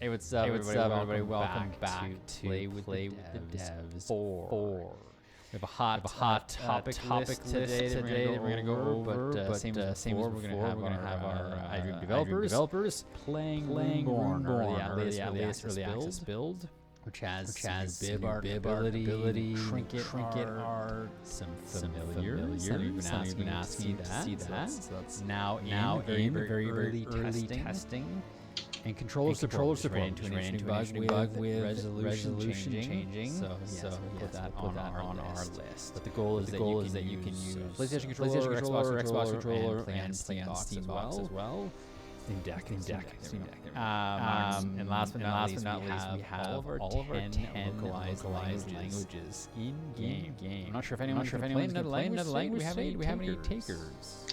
Everybody? Welcome back to Play with the Devs 4. We have a hot topic list today that we're going to go over, but same as before, we're going to have our iDream developers playing Moonborn, early access build, which has bib art ability, trinket art, some familiars. Some of you have been asking to see that. So that's now in very early testing. And controller support ran into an interesting bug with resolution changing. So we'll put that on our list. But the goal is that you can use PlayStation controller, Xbox controller, and play on Steam box as well. Steam Deck. And last but not least, we have all of our 10 localized languages in game. I'm not sure if anyone's playing another language. We have any takers.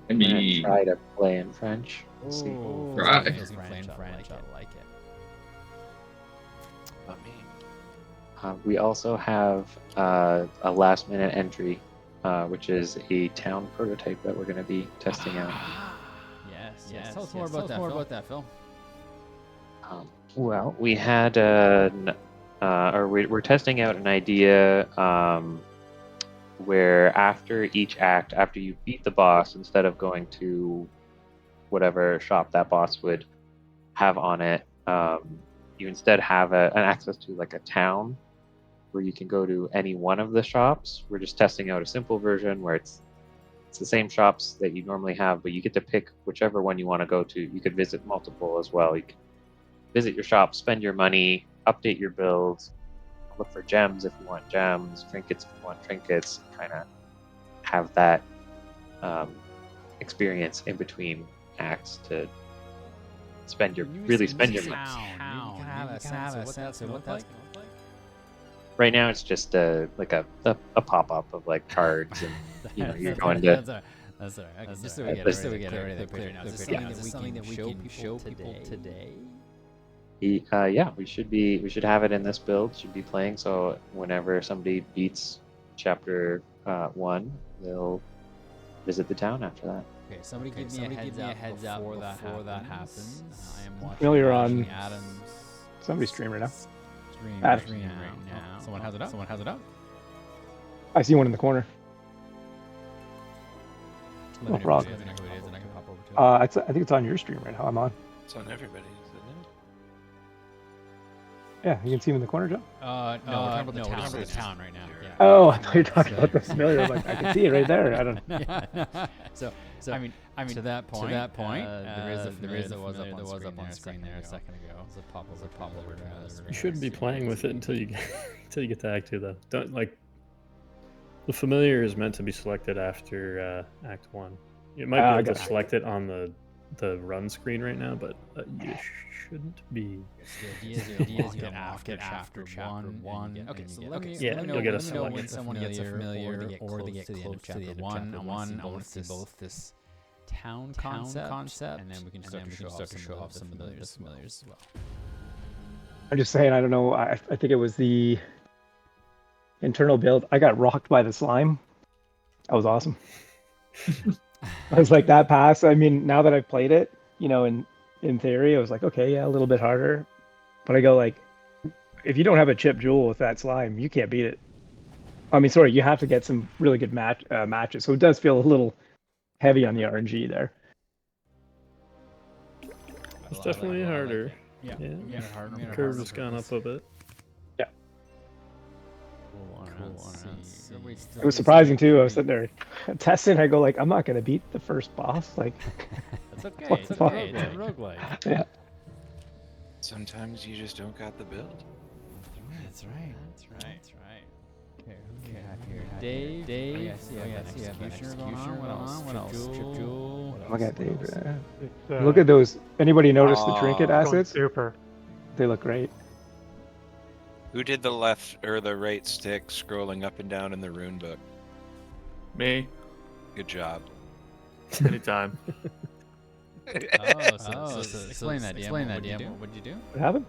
I'm gonna try to play in French. See. Right. French, I like it. Not me. We also have a last-minute entry, which is a town prototype that we're going to be testing out. Yes. Tell us more about that, Phil. Well, we had we're testing out an idea where after each act, after you beat the boss, instead of going to whatever shop that boss would have on it, you instead have an access to like a town where you can go to any one of the shops. We're just testing out a simple version where it's the same shops that you normally have, but you get to pick whichever one you want to go to. You could visit multiple as well. You can visit your shop, spend your money, update your builds, look for gems if you want gems, trinkets if you want trinkets, kind of have that experience in between acts to spend your money. You can have a sense of what that's going to look like. Right now it's just a pop-up of like cards and you're going to that's all right. Okay, just so we get it clear now. Is this something that we can show people today? Yeah, we should have it in this build. Should be playing. So whenever somebody beats chapter 1, they'll visit the town after that. Okay, somebody give me a heads up before that happens. I am watching. Familiar on Adam's somebody's stream right now. Stream Adam. right now. Someone has it up. I see one in the corner. Let me know problem. who it is, and I can pop over to it. I think it's on your stream right now. I'm on. It's on everybody's, isn't it? Yeah, you can see him in the corner, Joe. No, we're talking about the town right now. Yeah. Oh, I thought you were talking about the familiar. I was like, I can see it right there. I don't. Yeah. So I mean, to that point, there is a familiar that was up on screen there a second ago. It's a pop over. You shouldn't be playing with it until you get to Act 2, though. Don't like. The familiar is meant to be selected after Act 1. You might be able to select it on the run screen right now, but you shouldn't be. The idea is you after chapter 1. Okay, so let me know when someone gets a familiar or they get close to the end of chapter 1. I want to see both this town concept, and then we can start to show off some familiars as well. I'm just saying. I don't know. I think it was the internal build. I got rocked by the slime. That was awesome. I was like, that pass. I mean, now that I've played it, in theory, I was like, okay, yeah, a little bit harder. But I go like, if you don't have a chip jewel with that slime, you can't beat it. I mean, sorry, you have to get some really good matches. So it does feel a little heavy on the RNG there. It's definitely harder. Yeah. The curve has gone up a bit. Yeah. Cool. It was surprising too. I was sitting there testing. I go like, I'm not gonna beat the first boss. Like, that's okay. It's okay. It's a roguelike. Yeah. Sometimes you just don't got the build. That's right. Okay. Dave. I see executioner going on. What else? Chip Jewel. Look at Dave. Look at those. Anybody notice the trinket assets? Super. They look great. Who did the left or the right stick scrolling up and down in the rune book? Me. Good job. Anytime. Explain that, DM. What did you do? What happened?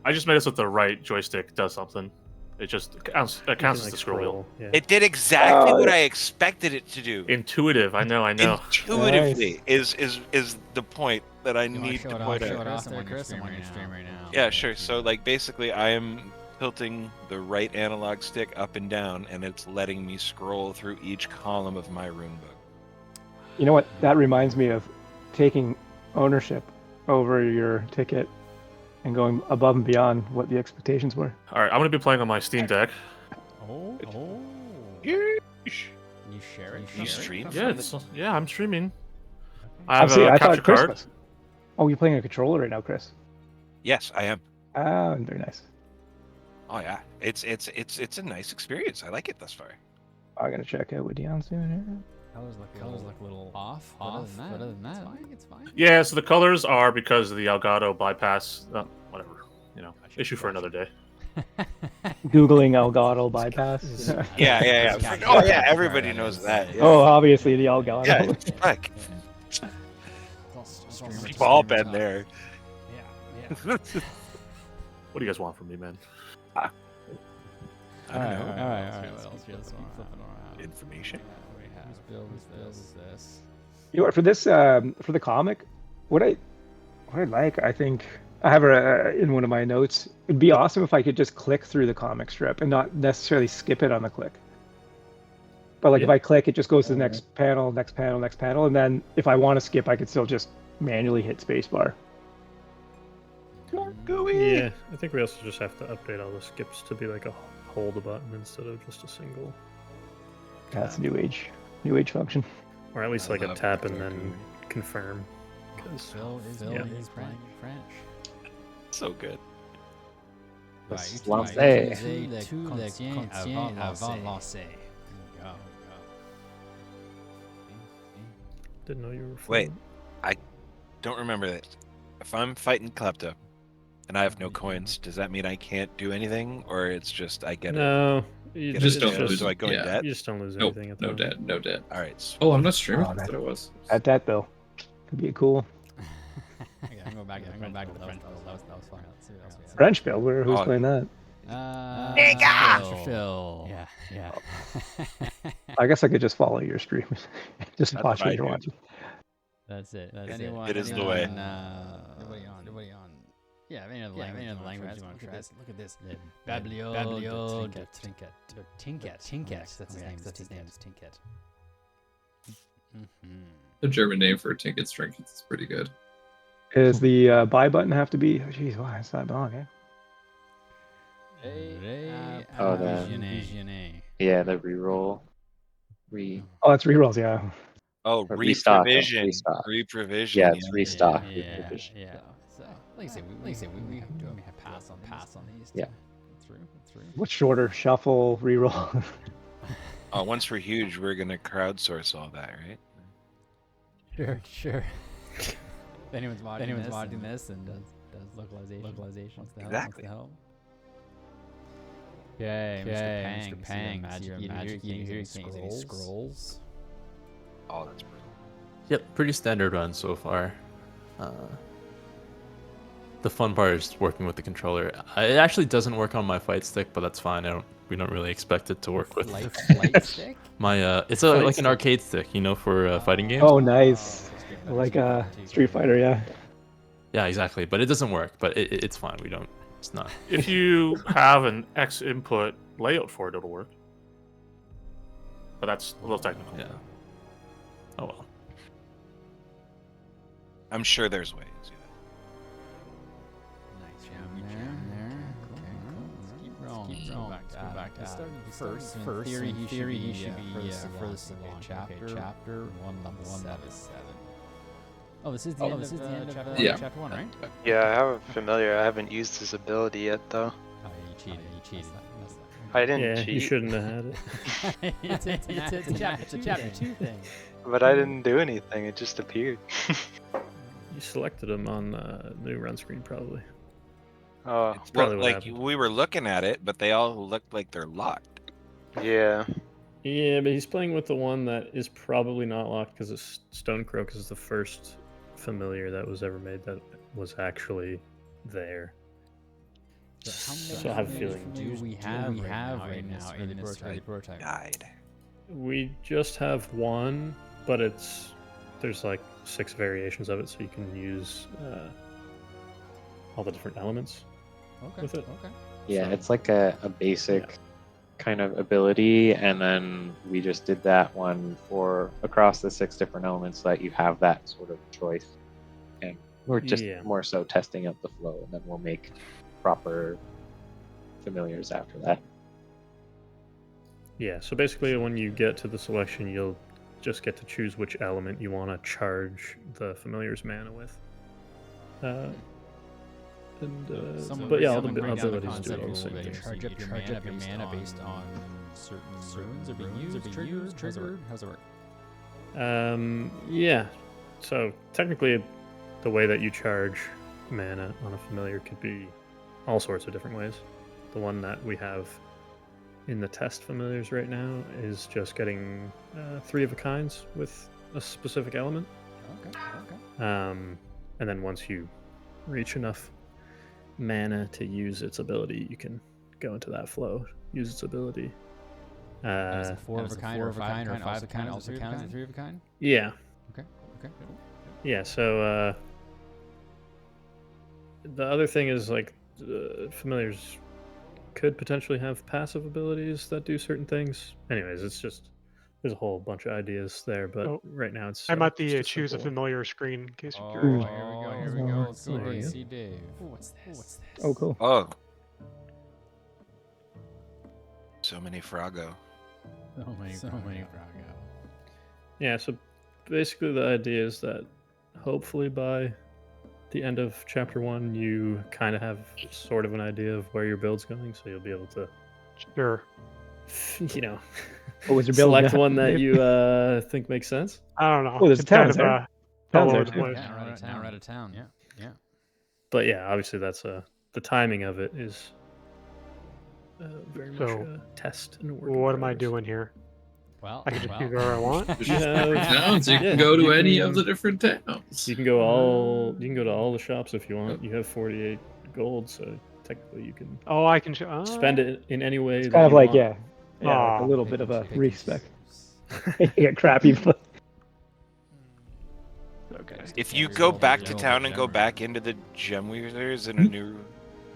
I just made it so that the right joystick does something. It just counts as the scroll wheel. Yeah. It did exactly Oh, what yeah. I expected it to do. Intuitive. I know. Intuitively is the point that I You wanna need show to it point off, show out. it off there, Chris. I'm on your stream right now. Yeah, sure. So like basically I am tilting the right analog stick up and down, and it's letting me scroll through each column of my rune book. You know what? That reminds me of taking ownership over your ticket and going above and beyond what the expectations were. All right, I'm gonna be playing on my Steam Deck. Oh. Yeesh. You share it? You stream Yeah, from yeah, I'm streaming. I have See, a I capture thought Chris card. was. Oh, you're playing a controller right now, Chris. Yes, I am. Ah, very nice. Oh yeah, it's a nice experience. I like it thus far. I'm gonna check out what Dion's doing here. Colors look a little off. Other than that, it's fine. Yeah, so the colors are because of the Elgato bypass. Whatever, issue for another day. Googling Elgato bypass. Yeah. Oh yeah, everybody knows that. Yeah. Oh, obviously the Elgato. Yeah, it's like we've all been there. Yeah. What do you guys want from me, man? I don't know. All right. What else? Just flipping around. Information. Whose bill is this? You know what? For this, for the comic, what I'd like, I think I have in one of my notes. It'd be awesome if I could just click through the comic strip and not necessarily skip it on the click. But like if I click, it just goes to the next panel, and then if I want to skip, I could still just manually hit spacebar. Yeah, I think we also just have to update all the skips to be like a hold button instead of just a single, That's a new age function. or at least like a tap and then confirm. Phil is playing French. So good. Lancé. Tout le contient avant lancer. Go. Didn't know you were. Wait, I don't remember that. If I'm fighting Klepto and I have no coins, does that mean I can't do anything, or it's just I get it? No, you Get just it? don't So lose. do I go in Yeah. debt? You just don't lose Nope, anything at no the debt, no debt. All right. Oh, I'm not streaming. Oh, I thought it was. At that bill, could be cool I'm going back to the French bill. That was fun. Let's see what else we have. French bill. Who's playing that? Phil. Yeah. I guess I could just follow your stream, just That's watch what what I you're do. watching. That's it. It is the way. Everybody on. Yeah, any other language you want to try. Look at this. Bablio de Trinket. That's his name. Is Trinket. The German name for tickets, trinkets is pretty good. Does the buy button have to be? Jeez, why is that long? Yeah, the reroll. Oh, that's rerolls. Yeah. Oh, Or restock, reprovision. restock. Reprovision. Yeah, it's restock. Yeah. So, like I say, we have pass on these. Yeah. Through. What's shorter? Shuffle, reroll. Oh, once we're huge, we're gonna crowdsource all that, right? Sure. If anyone's watching this and does localization, what's the hell? Exactly. Okay, Mr. Pang, magic eating scrolls. Oh, that's brutal. Yep, pretty standard run so far. The fun part is working with the controller. It actually doesn't work on my fight stick, but that's fine. We don't really expect it to work with Light stick? my. It's like an arcade stick, for fighting games. Oh, nice. Like Street Fighter, yeah. Yeah, exactly. But it doesn't work. But it's fine. It's not. If you have an X input layout for it, it'll work. But that's a little technical. Yeah. Oh well. I'm sure there's ways. Nice there. Okay, cool. Let's keep rolling. Let's go back to starting first. In theory, he should be first of all. Chapter 117. Oh, this is the end of chapter 1, right? Yeah, I have a familiar. I haven't used his ability yet, though. Oh, you cheated. I didn't cheat. You shouldn't have had it. It's a chapter 2 thing. But I didn't do anything. It just appeared. You selected him on new run screen, probably. Oh, That's probably Well, what like happened. we were looking at it, but they all look like they're locked. yeah. Yeah, but he's playing with the one that is probably not locked because Stonecroak is the first familiar that was ever made that was actually there. So I have a feeling. do we have right now in this prototype? Guide. We just have one, but there's like 6 variations of it, so you can use all the different elements with it. Okay. Yeah, So- it's like a basic kind of ability, and then we just did that one for across the 6 different elements so that you have that sort of choice. And we're just more so testing out the flow, and then we'll make proper familiars after that. Yeah, so basically when you get to the selection, you'll just get to choose which element you want to charge the familiar's mana with. But yeah, all the abilities do all the same thing. Charge up your mana based on certain runes are being used, triggered. How's it work? Yeah. So technically, the way that you charge mana on a familiar could be all sorts of different ways. The one that we have in the test familiars right now is just getting 3 of a kinds with a specific element. Okay. And then once you reach enough mana to use its ability, you can go into that flow, use its ability. Is it 4 of a kind, or 5 of a kind, also counts as 3 of a kind? Yeah. Okay. Yeah, so the other thing is like familiars could potentially have passive abilities that do certain things. Anyways, it's just there's a whole bunch of ideas there, but right now it's I'm at the just choose a simple. familiar screen in case you're Oh, curious. here we go. There you go. See Dave. What's this? Oh, cool. Oh. So many Froggo. So many Froggo. Yeah, so basically the idea is that hopefully by the end of chapter 1 you kind of have sort of an idea of where your build's going, so you'll be able to Sure. What was your build? select one that you think makes sense. I don't know. Oh, there's It's towns kind of there. all Towns over there the too. place. Now we're out of town. Yeah. But yeah, obviously that's the timing of it is very much So, a test and a work in What am I progress. doing here? Well, I can just choose where I want. There's You just different have- towns. You yeah, can go to you any can- of the different towns. You can go to all the shops if you want. You have 48 gold, so technically you can Oh, I can spend it in any way. It's that kind of you like want. like a Aw. little bit of a Pick and respec. choose. You get crappy. Okay. If you go back to town and go back into the gem weavers in a new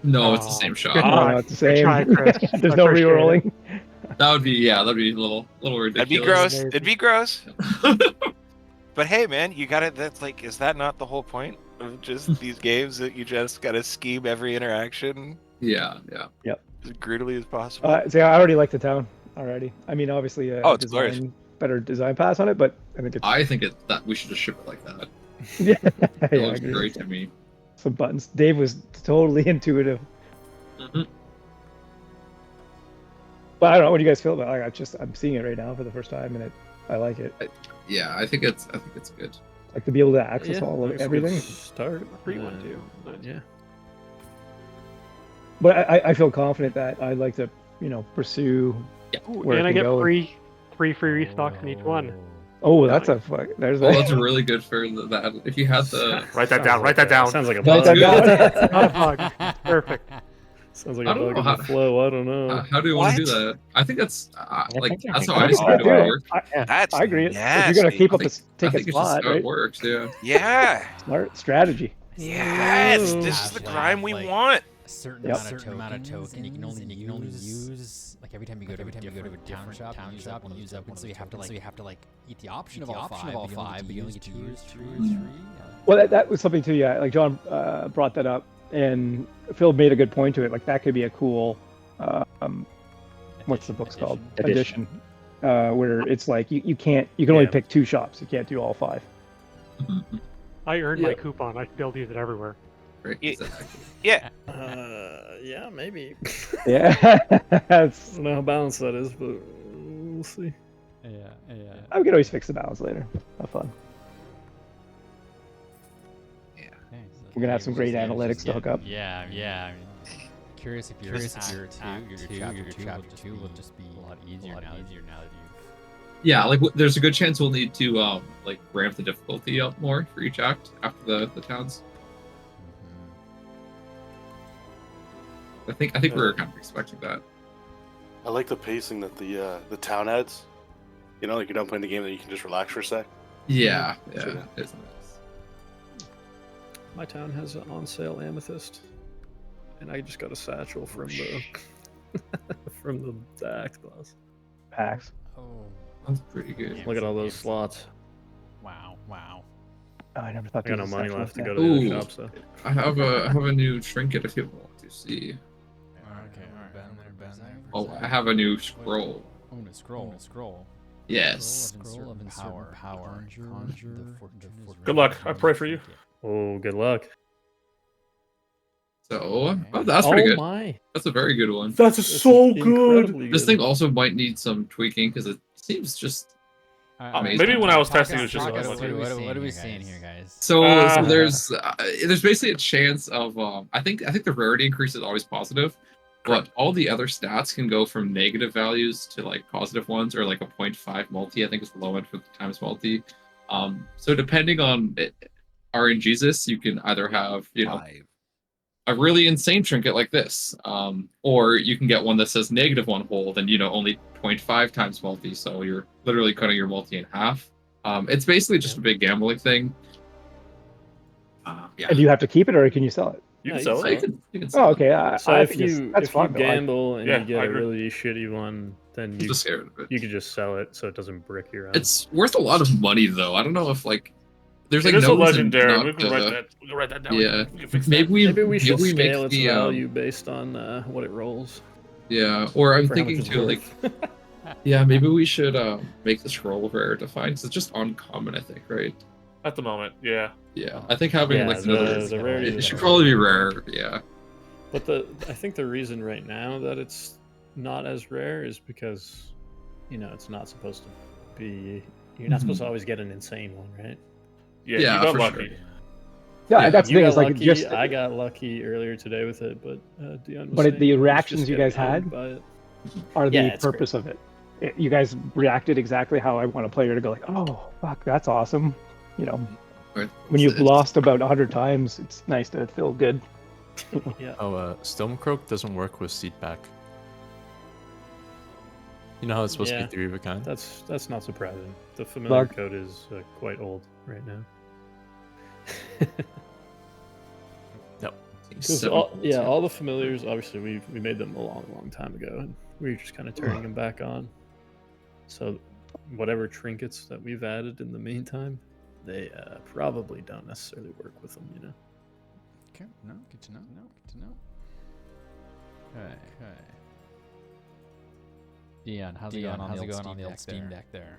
No, it's the Oh. same shop. Good No, try. no, it's the same. Good try, Chris. There's I no appreciate it. re-rolling. That'd be a little ridiculous. That'd be gross. Amazing. It'd be gross. But hey, man, you got it. That's like, is that not the whole point of just these games that you just gotta scheme every interaction yeah. as brutally as possible? See, I already like the town already. I mean, obviously, Oh, it's glorious. better design pass on it, but I think it's I think that we should just ship it like that. yeah, It I looks agree. great to me. Some buttons. Dave was totally intuitive. Mhm. But I don't know. What do you guys feel about it? I'm seeing it right now for the first time, and I like it. Yeah, I think it's good. Like to be able to access Yeah, all of it's a everything. good start. Free one, too. Nice. Yeah. But I feel confident that I'd like to, pursue. Ooh, Where it and I can get go. free free restocks in each one. Oh, that's a fuck. There's Well, that. that's really good for that. If you had the, Write that down. Write that down. Sounds like a That's bug. good. Not a bug. Perfect. Sounds like I a don't bug know in how- the flow. I don't know. how do you want to do What? that? I think that's like think that's I how I think see I it do would it. work. That's I agree. If you're nasty. gonna keep up I a think take a it's just spot, how right? it works. Yeah. Yeah. Smart strategy. Yes. Ooh. This is the grime we want. A certain Yep. amount of token you can only use like every time you go to a town shop and use up, so you have to like eat the option of all five, but you only get to use two or three. Well, that was something too. Yeah, like John brought that up, and Phil made a good point to it. Like that could be a cool. What's the book's called? Edition. Where it's like you can only pick 2 shops. You can't do all 5. I earned my Yeah. coupon. I still use it everywhere. Right. Yeah. Exactly. Yeah. Yeah, maybe. Yeah, I that's. don't know how balanced that is, but we'll see. Yeah. I could always fix the balance later. Have fun. We're gonna have some great analytics to hook up. Yeah. I mean, curious if your chapter two will just be a lot easier now that you've. Yeah, like there's a good chance we'll need to like ramp the difficulty up more for each act after the towns. I think we were kind of expecting that. I like the pacing that the town adds. You know, like you're done playing the game, then you can just relax for a sec. Yeah, Sure. yeah. It's nice. My town has an on-sale amethyst, and I just got a satchel from the from the axe class. Packs. Oh, That's pretty good. Look at all those slots. wow. Oh, I never thought. I got to no use a money satchel left to like go that. to the Ooh. other shop, so. I have a new trinket if you want to see. Okay, alright. Oh, I have a new scroll. Oh, no, scroll. Yes. Scroll of power. Conjure. Good luck. I pray for you. Oh, good luck. So, oh, that's pretty good. My. That's a very good one. That's so good. Incredibly This good. thing also might need some tweaking because it seems just amazing. Maybe when I was testing, it was Talk just us like, through what are we seeing here, guys? So, Ah. there's basically a chance of I think the rarity increase is always positive, but all the other stats can go from negative values to like positive ones, or like a 0.5 multi. I think is the low end for the times multi. So depending on RNGesus, you can either have a really insane trinket like this, or you can get one that says -1 hold and only 0.5 times multi, so you're literally cutting your multi in half. It's basically just a big gambling thing. Yeah. And do you have to keep it, or can you sell it? You can sell it. You can sell Oh, it. okay. So I if think you that's fun, though. gamble and Yeah, you get I a agree. really shitty one, then you Just scared of it. you could just sell it so it doesn't brick your own. It's worth a lot of money, though. I don't know if there's It like is no a reason legendary. not We can to- write that. We can write that down. Yeah. We can fix that. Maybe we should make scale its the value based on what it rolls. Yeah, or I'm for how much thinking it's too, like, worth. yeah, maybe we should make the scroll rare to find, 'cause it's just uncommon, I think, right? At the moment, yeah. Yeah, I think having Yeah, like the another, rarity it is should low. probably be rare. Yeah, But I think the reason right now that it's not as rare is because it's not supposed to be. You're not supposed to always get an insane one, right? Yeah, Yeah, you got for lucky. sure. Yeah, that's the You thing. got Is like lucky. just. I got lucky earlier today with it, but Dion was But saying the he was reactions just you getting guys had owned by it. are Yeah, the it's great. purpose of it. You guys reacted exactly how I want a player to go. Like, oh fuck, that's awesome. Right. When you've It's- lost about 100 times, it's nice to feel good. Yeah. Oh, Stormcroak doesn't work with Seedback. You know how it's supposed to Yeah. be 3 of a kind? That's not surprising. The familiar Bug. code is quite old right now. Yep. Because all the familiars, obviously we made them a long time ago, and we were just kind of turning them back on. So whatever trinkets that we've added in the meantime, they probably don't necessarily work with them, Okay, no, good to know. Okay. Dion, how's it going on the old Steam Deck there?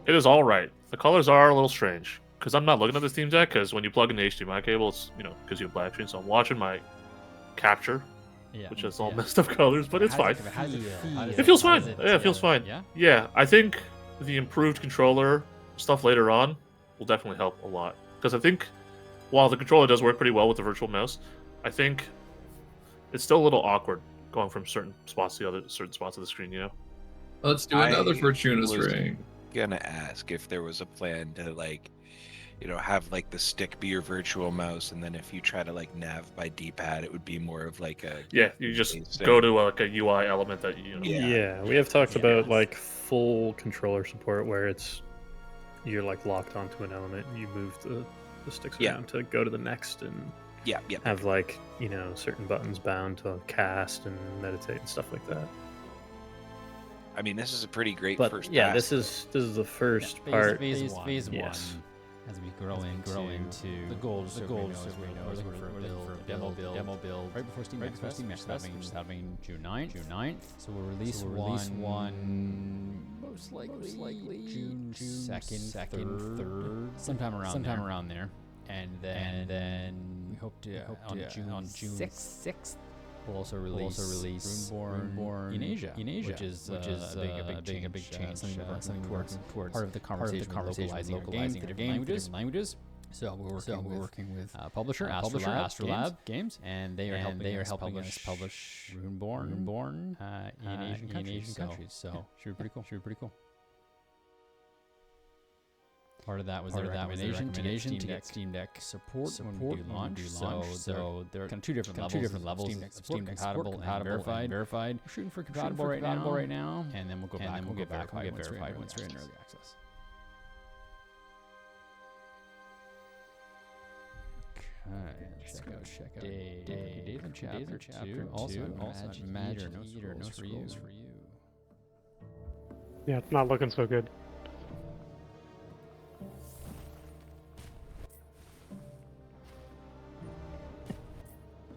It is all right. The colors are a little strange because I'm not looking at the Steam Deck. Because when you plug in the HDMI cable, it's because you have black screen. So I'm watching my capture, which has all messed up colors, but it's fine. It feels fine. Yeah, it feels fine. Yeah, I think the improved controller stuff later on will definitely help a lot. Because I think while the controller does work pretty well with the virtual mouse, I think it's still a little awkward going from certain spots to certain spots of the screen. Let's do another Fortuna's was ring. Gonna ask if there was a plan to have the stick be your virtual mouse, and then if you try to nav by D-pad, it would be more of a you just go to a UI element that Yeah, we have talked about full controller support where you're locked onto an element and you move the sticks around to go to the next and have certain buttons bound to cast and meditate and stuff like that. I mean, this is a pretty great But first yeah, pass. this is the first part. Phase Yes. one. As we grow into the gold server, we're looking for a demo build right before Steam Deck Fest, having June 9th. So we'll release one most likely June 2nd, 3rd, sometime around there. And then we hope to on June 6th. We'll also release Runeborn in Asia, which is a big change. Something towards part of the conversation, localizing our games, different languages. So we're working with publisher Astrolab Games, and they are helping us publish Runeborn in Asian countries. So should be pretty cool. Part of that was the recommendation to get Steam Deck support when we do launch. So there are kind of two different levels. Steam Deck compatible and verified. We're shooting for compatible right now, and then we'll go back and we'll get verified once we're in early access. Okay, check out Dave and Chapter 2. Also Imagine no scrolls for you. Yeah, it's not looking so good.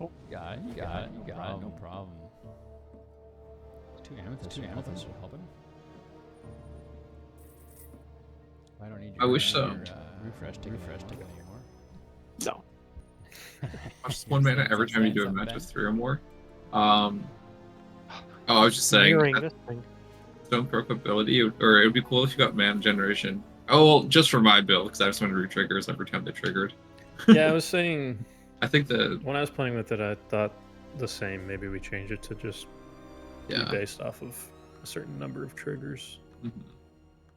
Oh, you got it, no problem. Two amethysts are helping. I don't need your, I wish so. Refresh ticket anymore. No. Just 1 mana every time you do a match with 3 or more. I was just saying. This thing. Stonecroak ability, or it would be cool if you got mana generation. Oh, well, just for my build, because I just wanted to re-triggers every time they triggered. Yeah, I was saying. I think when I was playing with it, I thought the same. Maybe we change it to just be based off of a certain number of triggers,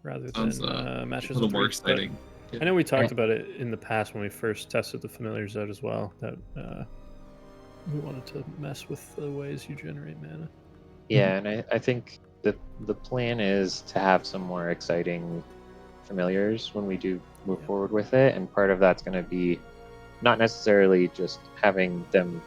rather than matches. A little more exciting. Yeah. I know we talked about it in the past when we first tested the familiars out as well. That we wanted to mess with the ways you generate mana. Yeah, and I think the plan is to have some more exciting familiars when we do move forward with it, and part of that's going to be not necessarily just having them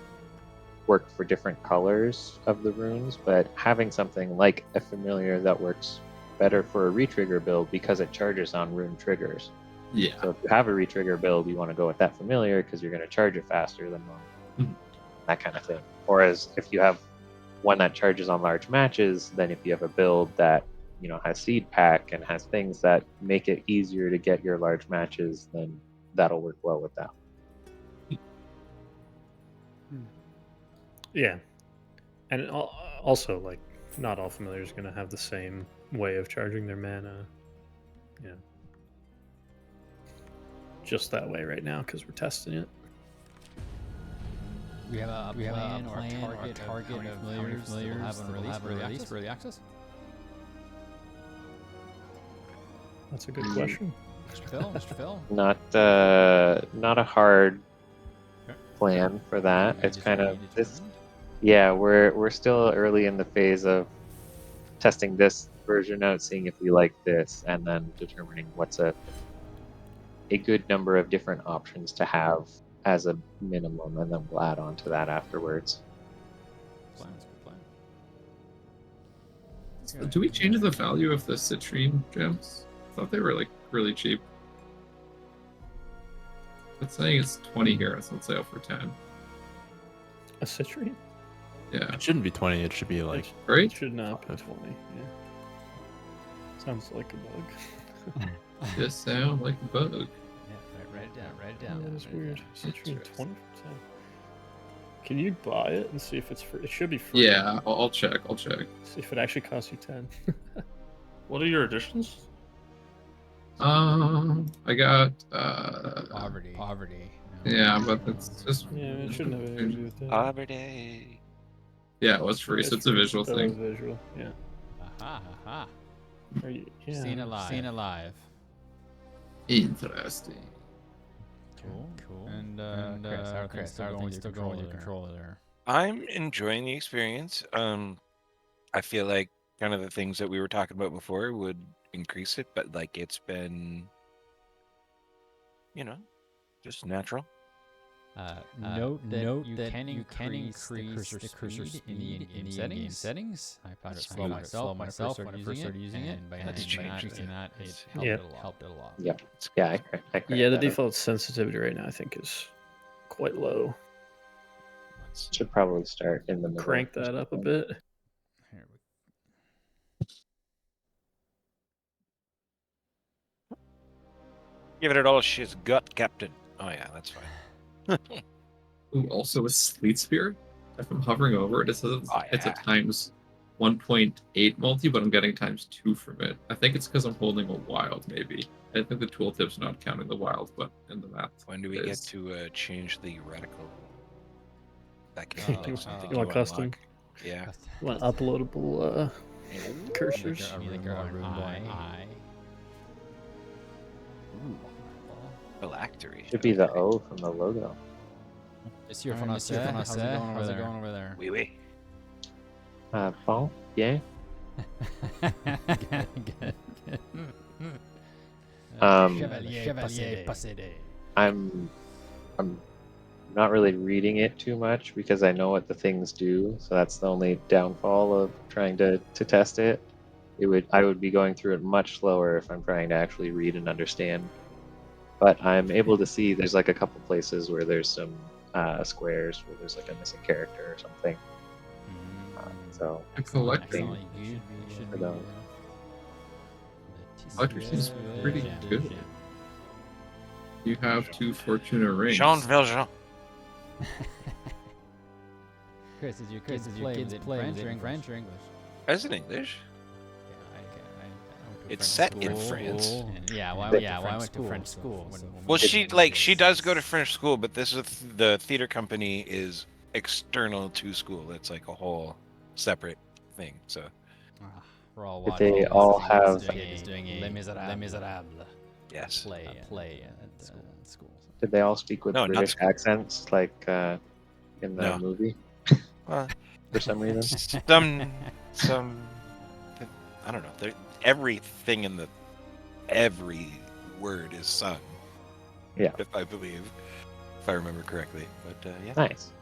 work for different colors of the runes, but having something like a familiar that works better for a retrigger build because it charges on rune triggers. Yeah. So if you have a retrigger build, you want to go with that familiar because you're going to charge it faster than normal. That kind of thing. Whereas if you have one that charges on large matches, then if you have a build that has seed pack and has things that make it easier to get your large matches, then that'll work well with that. Yeah, and also, like, not all familiars are going to have the same way of charging their mana. Yeah, just that way right now because we're testing it. We have a plan or a target of familiars that we'll have on release for early access. That's a good question. Mr. Phil. Not a hard plan for that. It's kind of this. Yeah, we're still early in the phase of testing this version out, seeing if we like this, and then determining what's a good number of different options to have as a minimum, and then we'll add on to that afterwards. Do we change the value of the citrine gems? I thought they were like really cheap. It's saying it's 20 here, so let's say for 10. A citrine? Yeah. It shouldn't be 20, it should be like... Right? It should not be 20, yeah. Sounds like a bug. Just sound like a bug. Yeah, write it down. Yeah, that's weird. Citrine 20%. Can you buy it and see if it's free? It should be free. Yeah, I'll check. See if it actually costs you 10. What are your additions? I got poverty. Yeah, but it's just it shouldn't have anything to do with that. Poverty. Yeah, it was free, so it's a visual thing. It's visual, yeah. Aha. Are you, yeah. Seen alive. Interesting. Cool. And Chris, how are still going with your controller there? I'm enjoying the experience. I feel like kind of the things that we were talking about before would increase it, but like it's been, just natural. Note that you can increase the cursor speed in the settings. I found it slow myself when I first started using it, and by increasing that, it helped it a lot. Yep. Yeah, yeah, the default sensitivity right now I think is quite low. Should probably start in the middle. Crank that up a bit. Give it all she's got, Captain. Oh yeah, that's fine. Ooh, also a Sleet Spear. If I'm hovering over it, it says it's a times 1.8 multi, but I'm getting times 2 from it. I think it's because I'm holding a wild, maybe. I think the tooltip's not counting the wild, but in the math. When do we get to change the reticle? That can be something you want custom? Yeah. You want uploadable cursors? Phylactery. Should be the O from the logo. Monsieur Français, how's it going over there? Oui, oui. Bon, bien. Good. Chevalier possédé. I'm not really reading it too much because I know what the things do, so that's the only downfall of trying to test it. I would be going through it much slower if I'm trying to actually read and understand. But I'm able to see there's like a couple places where there's some squares where there's like a missing character or something. So A collector. You should for those. Collector seems pretty good. You have 2 Fortuna rings. Jean Valjean. Chris, is your kids play French or English? Is it English? It's set in France. Yeah, I went to French school. Well, she does go to French school, but this is the theater company is external to school. It's like a whole separate thing. So we're all But watching. they all have- doing Les Miserables. yes. Play at school. Did they all speak with No, not British school. accents like in the No. movie Well, for some reason? some I don't know. Everything in every word is sung. Yeah. If I remember correctly. But yeah. Nice.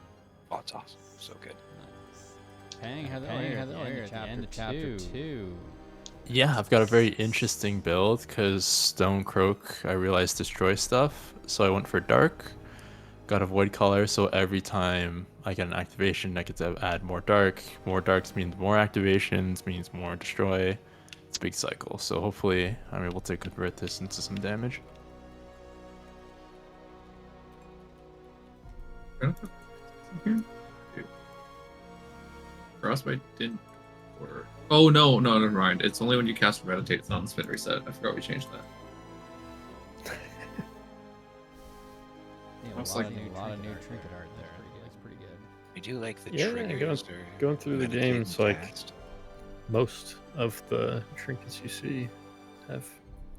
Oh, it's awesome. So good. Hang at the end of chapter 2. Yeah, I've got a very interesting build because Stone Croak, I realized, destroys stuff. So I went for Dark. Got a Void Color, so every time I get an activation, I get to add more Dark. More Darks means more activations, means more Destroy. It's a big cycle, so hopefully I'm able to convert this into some damage. Frostbite didn't order. Oh no, never mind. It's only when you cast Meditate, it's not on spin reset. I forgot we changed that. A lot of new trinket art there. Looks pretty good. I do like the Yeah, triggers. going through the meditate games, and like cast. most of the trinkets you see have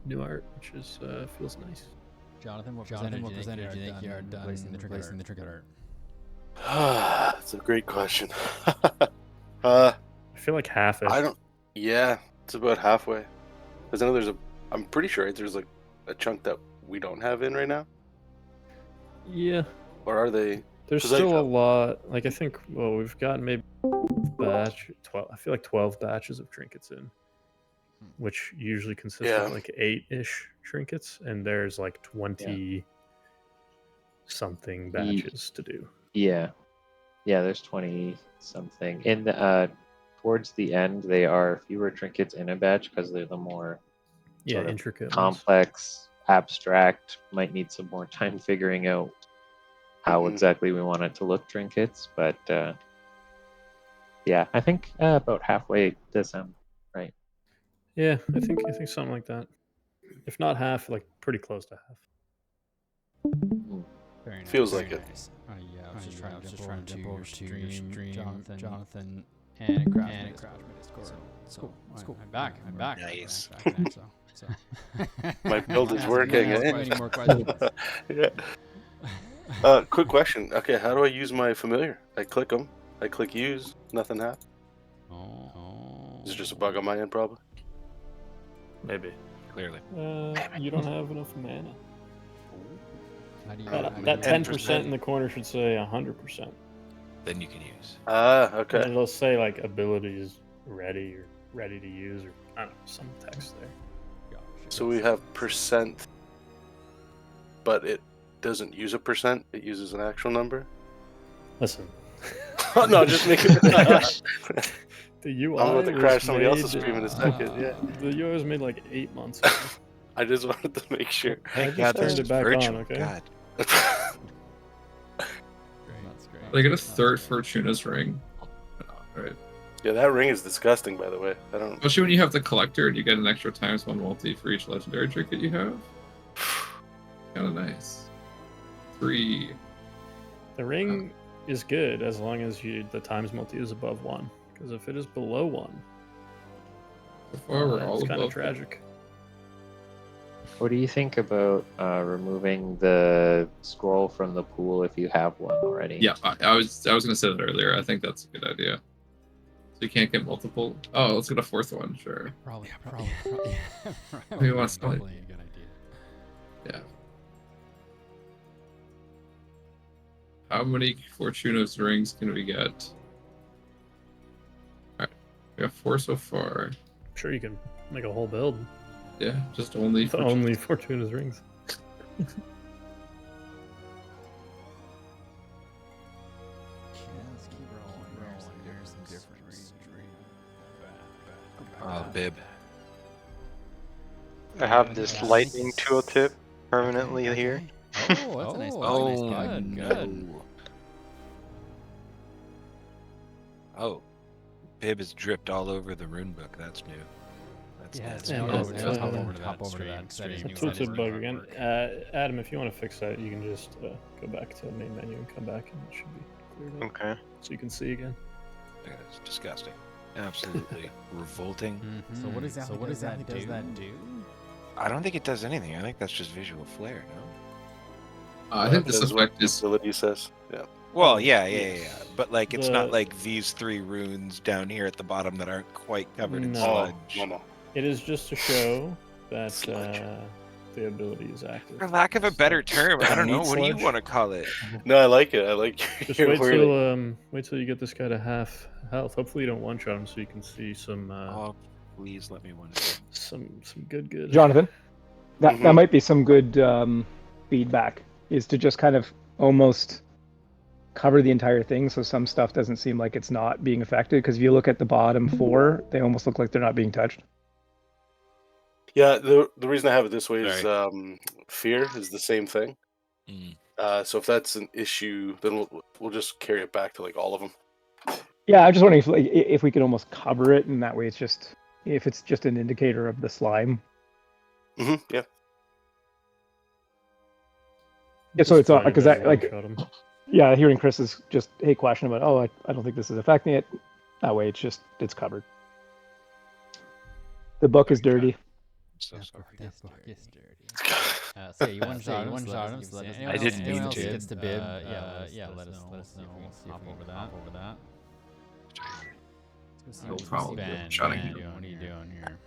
new art, which is feels nice. Jonathan, what percentage do you think you are done placing the trinket art? That's a great question. I feel like half it. I don't. Yeah, it's about halfway. Because I know I'm pretty sure there's like a chunk that we don't have in right now. Yeah. Or are they? There's 'Cause still a lot. Like I think, well, we've gotten maybe 12. I feel like 12 batches of trinkets in, which usually consists Yeah. of like 8-ish trinkets, and there's like 20 something batches to do. Yeah, there's 20 something. In towards the end, they are fewer trinkets in a batch because they're the more sort of intricate ones. complex, abstract. Might need some more time figuring out how exactly we want it to look trinkets, but yeah, I think about halfway does sound right. Yeah, I think something like that. If not half, like pretty close to half. Very nice. Feels very like it. nice. I was just trying to jump over to your stream, Jonathan, and Crouch made Discord. So cool. I'm back. Nice. I'm back now, so. My build is Ask working. any more questions? Yeah. Quick question. Okay, how do I use my familiar? I click them. I click use. Nothing happens. Is it just a bug on my end, probably? Maybe. Clearly. You don't have enough mana. How do you, That 10% in the corner should say 100%. Then you can use. Okay. And it'll say like abilities ready or ready to use, or I don't know, some text there. So we have percent, but it doesn't use a percent. It uses an actual number. Listen. No, just make it. The UI. I'm about to crash somebody was else's made- stream in a second. Yeah. The UI was made like 8 months ago. I just wanted to make sure. I just turned it back on, okay? God. That's great. They get a third Fortuna's ring. Right. Yeah, that ring is disgusting, by the way. I don't. Especially when you have the collector and you get an extra ×1 multi for each legendary trinket you have. Kind of nice. 3. The ring is good as long as the times multi is above 1. Because if it is below 1, So far, we're all it's kind of above. tragic. What do you think about removing the scroll from the pool if you have one already? Yeah, I was gonna say that earlier. I think that's a good idea. So you can't get multiple. Oh, let's get a fourth one. Sure. Probably. Maybe you want to split. Probably a good idea. Yeah. How many Fortuna's rings can we get? Alright. We got 4 so far. I'm sure you can make a whole build. Yeah, just only Only Fortuna's rings. Let's keep rolling. There's some different reasons. Oh, bib. I have this lightning tooltip permanently here. Oh, that's a nice bug. Oh, Nice bug. Good. no. Oh, bib is dripped all over the rune book. That's new. That's Yeah, that's yeah, new. that's- let's hop over to that stream. It's a bug again. Adam, if you want to fix that, you can just go back to the main menu and come back, and it should be cleared up. Okay. So you can see again. Yeah, it's disgusting. Absolutely revolting. So what exactly does that do? I don't think it does anything. I think that's just visual flair, no? I think this That's what effect is. ability says. Yeah. Well, yeah. But like, it's not The- like these 3 runes down here at the bottom that aren't quite covered in No. sludge. No. It is just to show that Sludge. the ability is active. For lack of a better term, I don't know. Meat What do you sludge? want to call it? No, I like it. I like Just your wait wording. till you get this guy to half health. Hopefully you don't one shot him, so you can see some Oh, please let me wonder. some good. Jonathan, that Mhm. might be some good feedback. Is to just kind of almost cover the entire thing, so some stuff doesn't seem like it's not being affected. Because if you look at the bottom 4, they almost look like they're not being touched. Yeah, the reason I have it this way is fear is the same thing. Mm. So if that's an issue, then we'll just carry it back to like all of them. Yeah, I'm just wondering if we could almost cover it, and that way if it's just an indicator of the slime. Yeah. Yeah, so it's Just because probably like one-shot him. yeah, hearing Chris's just question about I don't think this is affecting it. That way it's covered. The book is dirty. So sorry. This book is dirty. So you one shot him. So I didn't anyone mean else to. gets to bib. Let us know. We'll see if we can hop over that. Let's go see No what problem. Ben, Shotting Ben, him. what are you doing here?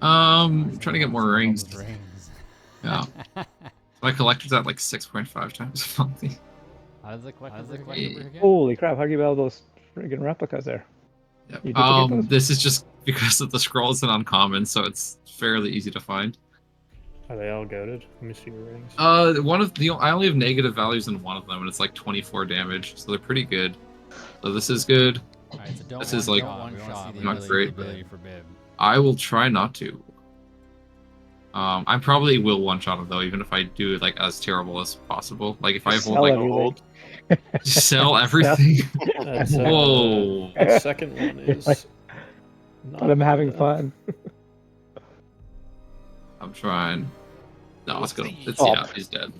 Trying to get more rings. Rings. Yeah. My collector's at like 6.5 times monthly. How does the collector work again? Holy crap! How do you have all those friggin' replicas there? Yep. You duplicate those? This is just because of the scroll is an uncommon, so it's fairly easy to find. Are they all goaded? Let me see your rings. I only have negative values in one of them, and it's like 24 damage, so they're pretty good. So this is good. Alright, so don't This is like not great. ability for bib. I will try not to. I probably will one shot him though, even if I do it like as terrible as possible. Like if I hold Sell like everything. sell everything. That's, Whoa. The second one is. Like, not But I'm having good. fun. I'm trying. No, let's go. It's, Oh. yeah, he's dead.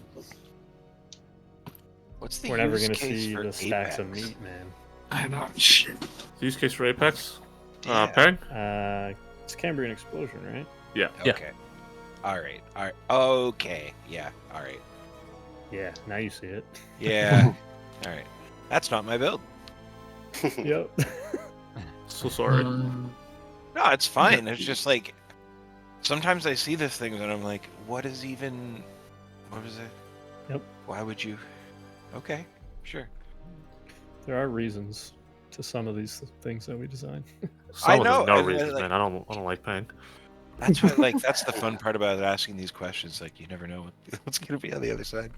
What's the We're never use gonna case see for the stacks of Apex? meat, man. I know. Shit. Use case for Apex. Yeah. Peng? It's Cambrian explosion, right? Yeah. Okay. All right. Okay. Yeah. All right. Yeah. Now you see it. Yeah. All right. That's not my build. Yep. So sorry. Um, No, it's fine. It's just like sometimes I see this thing and I'm like, what was it? Yep. Why would you? Okay. Sure. There are reasons to some of these things that we design. Some of know, them, no and, reason, like- man. I don't like Peng. That's what, like, that's the fun part about asking these questions. Like, you never know what's going to be on the other side.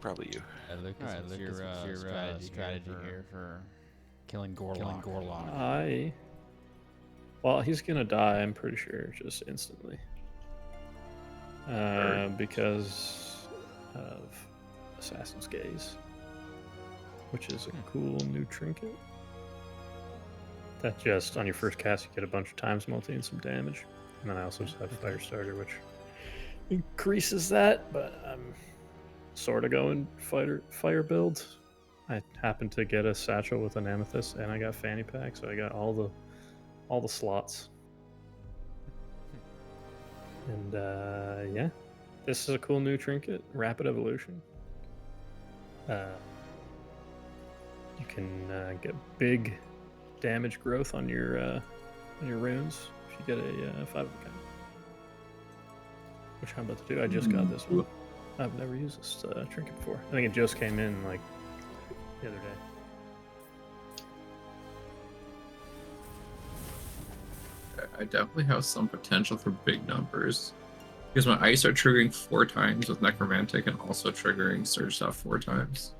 Probably you. Alright, look at your strategy here for killing Gorlock. Well, he's gonna die, I'm pretty sure, just instantly. Because of Assassin's Gaze, which is a cool new trinket. That just, on your first cast, you get a bunch of times multi and some damage. And then I also just have Fire Starter, which increases that, but I'm sort of going fire build. I happened to get a satchel with an amethyst, and I got fanny pack, so I got all the slots. And yeah, this is a cool new trinket, Rapid Evolution. You can get big damage growth on your runes if you get a 5 of a kind. Which I'm about to do. I just got this one. I've never used this trinket before. I think it just came in like the other day. I definitely have some potential for big numbers. Because my ice are triggering 4 times with Necromantic and also triggering Surge Staff 4 times.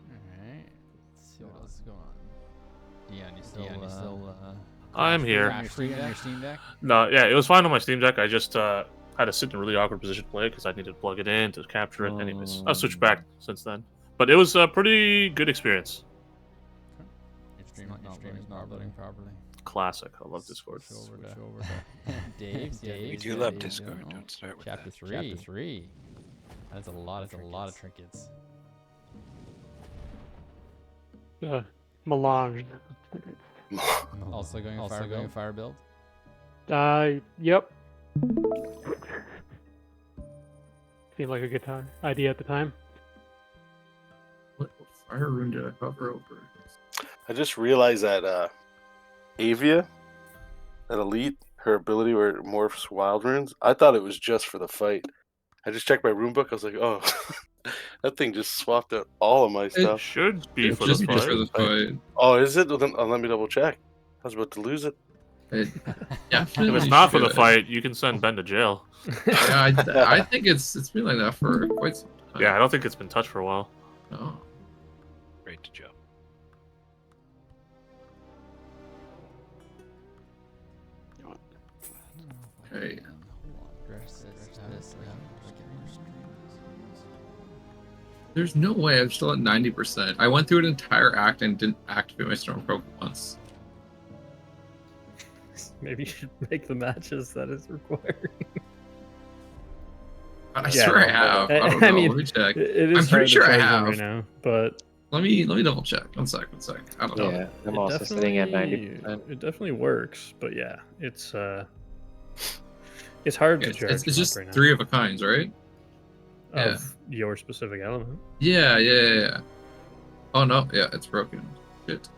Alright. Let's see what else is going on. Dion, you still I'm here. on your Steam Deck? No, yeah, it was fine on my Steam Deck. I just had to sit in a really awkward position to play because I needed to plug it in to capture it. Anyways, I've switched back since then. But it was a pretty good experience. Your stream is not loading properly. Classic. I love Discord. Switch over to Dave. We do love Discord. Don't start with Chapter that. 3. That's a lot of trinkets. Melange. Also going fire build. Yep. Seemed like a good idea at the time. What fire rune did I hover over? I just realized that Avia, at Elite, her ability where it morphs wild runes, I thought it was just for the fight. I just checked my rune book. I was like, oh, that thing just swapped out all of my It stuff. should be It's for just the fight. for the fight. Oh, is it? Well, then let me double check. I was about to lose it. If it's not for the fight, you can send Ben to jail. Yeah, I think it's been like that for quite some time. Yeah, I don't think it's been touched for a while. No. Right to jail. Okay. There's no way I'm still at 90%. I went through an entire act and didn't activate my Stormcroak once. Maybe you should make the matches that is required. I swear I have. I don't know. I mean, let me check. It is I'm pretty hard sure to I tell have. right now, but Let me double check. One sec. I don't know. Yeah, I'm also sitting at 90%. It definitely works, but yeah, it's hard to It's charge. just right now 3 of a kinds, right? of your specific element. Yeah. Oh no, yeah, it's broken. Shit.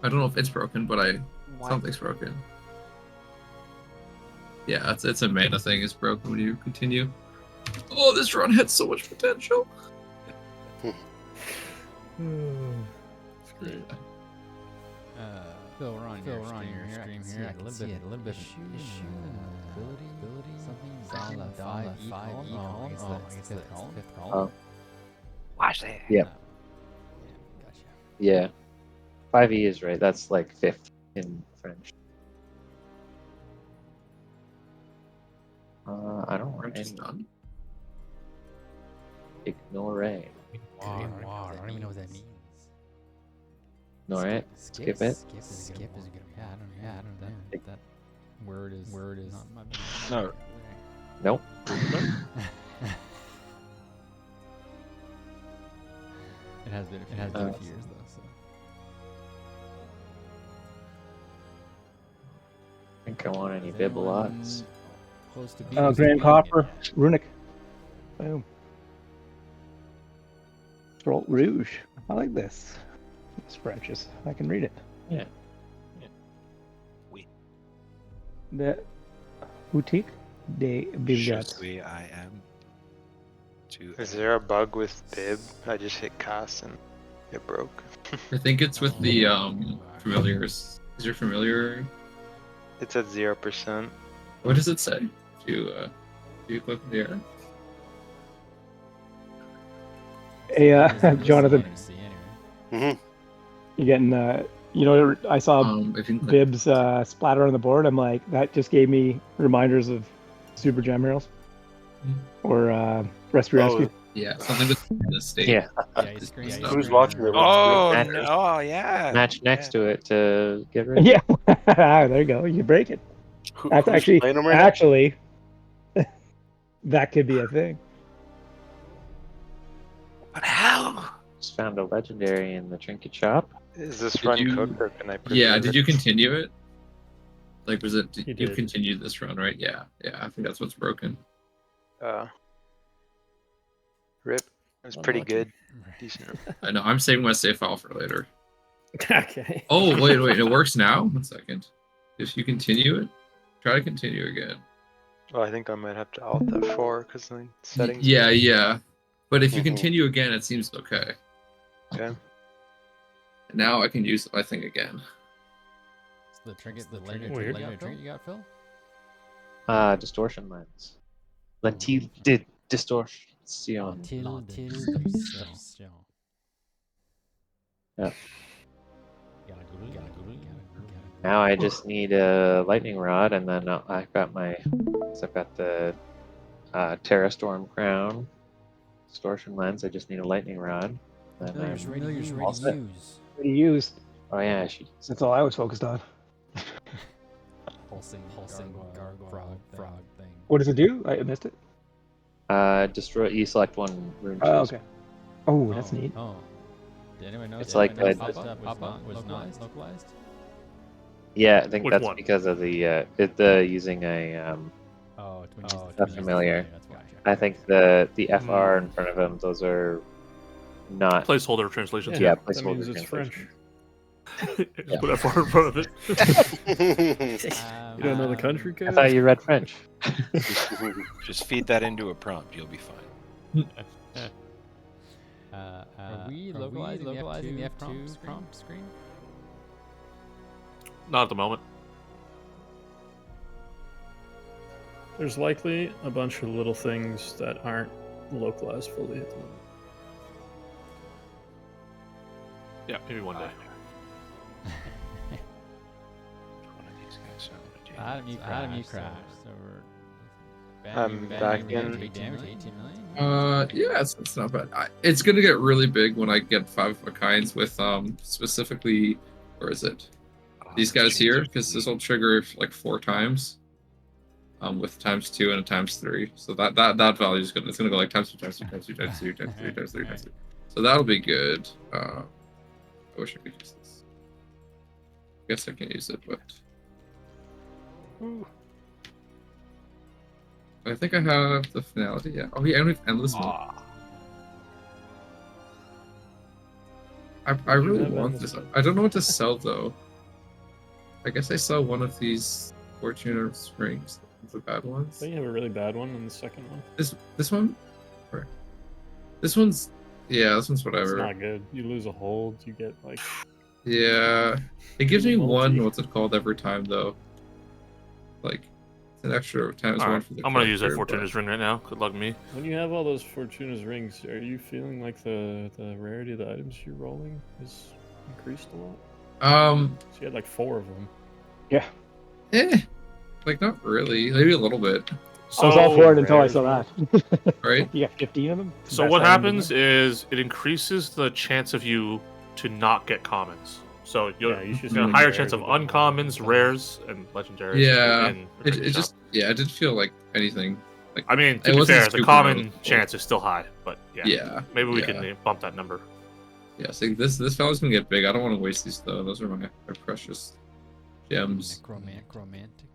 I don't know if it's broken, but something's broken. Yeah, it's a mana thing. It's broken when you continue. Oh, this run had so much potential. It's great. Phil, we're on your stream here. I can see a little bit of issue ability, something down 5 column. Oh, I guess that's the 5th column. Watch that. Yep. Yeah, gotcha. Yeah. 5e is right. That's like 5th in French. I don't want any. Done. Ignore. Wow, I don't even know what that means. Ignore it. Skip it. Skip is a good. Yeah, I don't know. That word is not my bad. No. Nope. It has been a few years though. So. I think I want any Bibelots. Close to being Grand Copper, Runic. Boom. Scroll Rouge. I like this. It's French. I can read it. Yeah. Oui. The Boutique de Je Bibliothèque. suis, I am. Is there a bug with Bib? I just hit cast and it broke. I think it's with the familiars. Is your familiar? It's at 0%. What does it say? Do you click the air? Hey, Jonathan, Mm-hmm. you getting I saw If you can click- Bib's splatter on the board. I'm like, that just gave me reminders of Super Jam Heroes or Rescue Rescue. Yeah, something with the state. Yeah. Who's watching it? Oh, Match- no, yeah. Match next to it to get rid of Yeah, there you go. You break it. That's Who's actually playing them right now? that could be a thing. But how? Just found a legendary in the trinket shop. Is this Did run you- cooked or can I Yeah, preview did it? you continue it? Like, was it? He You did. continued this run, right? Yeah, yeah. I think that's what's broken. Rip. It was pretty good. Decent. I know. I'm saving my save file for later. Okay. Oh wait, it works now. 1 second. If you continue it, try to continue again. Well, I think I might have to alt F4 because the settings. Yeah. But if you continue again, it seems okay. Okay. Now I can use my thing again. The trinket, Weird. trinket you got, Phil? Distortion lens. Lentil distortion. Yeah. Now I just need a lightning rod, and then I've got the Terra Storm crown, distortion lens. I just need a lightning rod. Familiar's ready to use. Already used. Oh yeah, That's all I was focused on. Pulsing frog thing. What does it do? I missed it. destroy. You select one rune. Oh, okay. Oh, that's neat. Oh. Did anyone know? It's like the pop-up was not localized. Yeah, I think Which that's one? because of the using a It's familiar. That's why. I think the FR in front of them, those are not Placeholder translations. Yeah, That placeholder means it's French. translations. Just put FR in front of it. You don't know the country code? I thought you read French. Just feed that into a prompt, you'll be fine. Are we localizing the F2 prompt screen? Not at the moment. There's likely a bunch of little things that aren't localized fully at the moment. Yeah, maybe one day. Adam, you crashed. So we're I'm back in. Big damage, 18 million. Yeah, it's not bad. It's gonna get really big when I get 5 of a kinds with specifically, where is it? These guys here, because this will trigger like 4 times. With ×2 and a ×3, so that value is gonna go like ×2, ×2, ×2, ×3, ×3, ×3. So that'll be good. I wish I could use this. I guess I can use it, but I think I have the finality. Yeah. Oh yeah, and we have endless mode. I really want this. I don't know what to sell though. I guess I sell one of these Fortuna rings. The bad ones. I think you have a really bad one in the second one. This one? Or, this one's whatever. It's not good. You lose a hold, you get like. Yeah, it gives me one. What's it called every time though? Like, it's an extra times All one right. for the. I'm gonna use that character, Fortuna's ring right now. Good luck me. When you have all those Fortuna's rings, are you feeling like the rarity of the items you're rolling is increased a lot? So you had like 4 of them. Yeah. Like not really, maybe a little bit. So, I was all for it until I saw that. Right? You got 15 of them? So Best what item happens in is it increases the chance of you to not get commons. So you'll Yeah, you should get a see higher rares chance of with the uncommons, rares, and legendaries. Yeah, in the trinket shop. it did feel like anything. Like I mean, it to be wasn't fair, the super common noticeable. chance is still high, but Yeah. maybe we yeah. can bump that number. Yeah, see, this fellow's gonna get big. I don't want to waste these though. Those are my precious gems. Necromantic.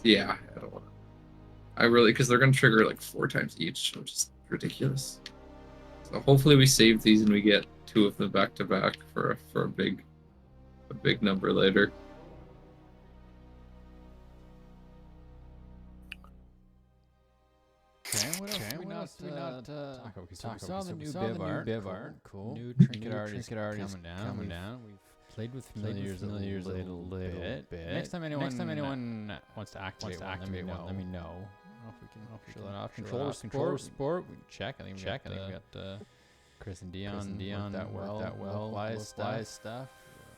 Yeah, I don't want to. I really, because they're gonna trigger like 4 times each, which is ridiculous. So hopefully we save these and we get 2 of them back to back for a big number later. Okay, what else did we not talk about? So we saw the new Biv art. Cool. New trinket art is coming down. We've played with familiars a little bit. Next time anyone wants to activate one, let me know. I don't know if we can show that off. Controller sport. We can check. I think we got Chris and Dion that well. Localized stuff.